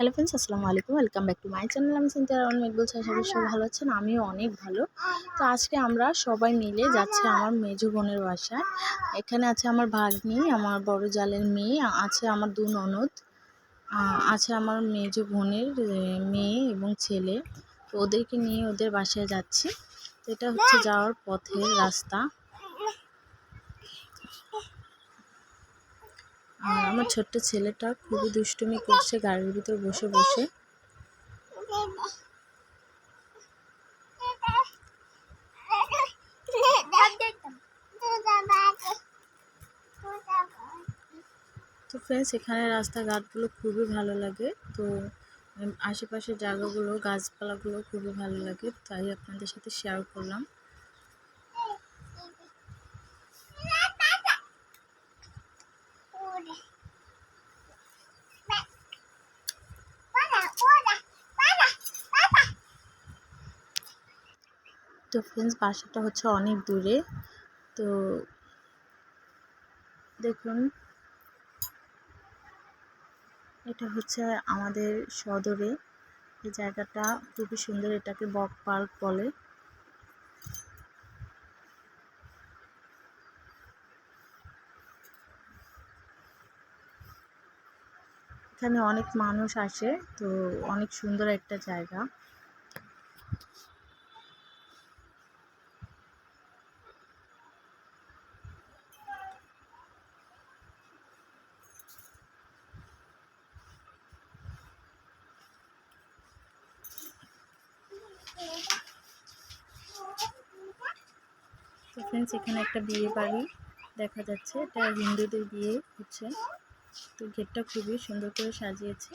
Hello friends, আসসালামু আলাইকুম। Welcome back to my channel. আমি সিনথিয়া রাওয়ান মেঘ বলছি। আশা করি সবাই ভালো আছেন, আমিও অনেক ভালো। তো আজকে আমরা সবাই মিলে যাচ্ছি আমার মেজো বোনের বাসায়। এখানে আছে আমার ভাগ্নি, আমার বড় জালের মেয়ে, আছে আমার দু ননদ, আছে আমার মেজো বোনের মেয়ে এবং ছেলে। তো ওদেরকে নিয়ে ওদের বাসায় যাচ্ছি। তো এটা হচ্ছে যাওয়ার পথের রাস্তা। আর আমার ছোট্ট ছেলেটা খুবই দুষ্টুমি করছে গাড়ির ভিতর বসে বসে। তো ফ্রেন্ডস, এখানে রাস্তাঘাটগুলো খুবই ভালো লাগে। তো আশেপাশের জায়গাগুলো, গাছপালাগুলো খুবই ভালো লাগে, তাই আপনাদের সাথে শেয়ার করলাম। তো ফ্রেন্ডস, বাসাটা হচ্ছে অনেক দূরে। তো দেখুন, এটা হচ্ছে আমাদের সদরে। এই জায়গাটা খুবই সুন্দর, এটাকে বক পার্ক বলে। এখানে অনেক মানুষ আসে, তো অনেক সুন্দর একটা জায়গা। তো ফ্রেন্ডস, এখানে একটা বিয়ে বাড়ি দেখা যাচ্ছে, এটা হিন্দুদের বিয়ে হচ্ছে। তো গেটটা খুবই সুন্দর করে সাজিয়েছে।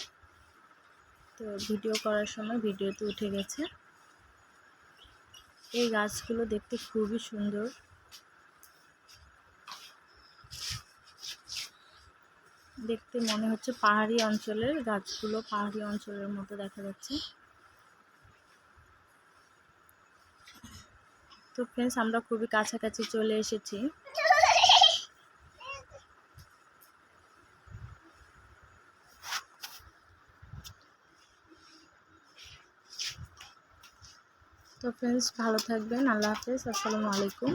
তো ভিডিও করার সময় ভিডিওতে উঠে গেছে। এই গাছগুলো দেখতে খুবই সুন্দর। দেখতে মনে হচ্ছে পাহাড়ি অঞ্চলের গাছগুলো, পাহাড়ি অঞ্চলের মতো দেখা যাচ্ছে। তো ফ্রেন্ডস, আমরা খুবই কাছাকাছি চলে এসেছি। তো ফ্রেন্ডস, ভালো থাকবেন। আল্লাহ হাফেজ, আসসালামু আলাইকুম।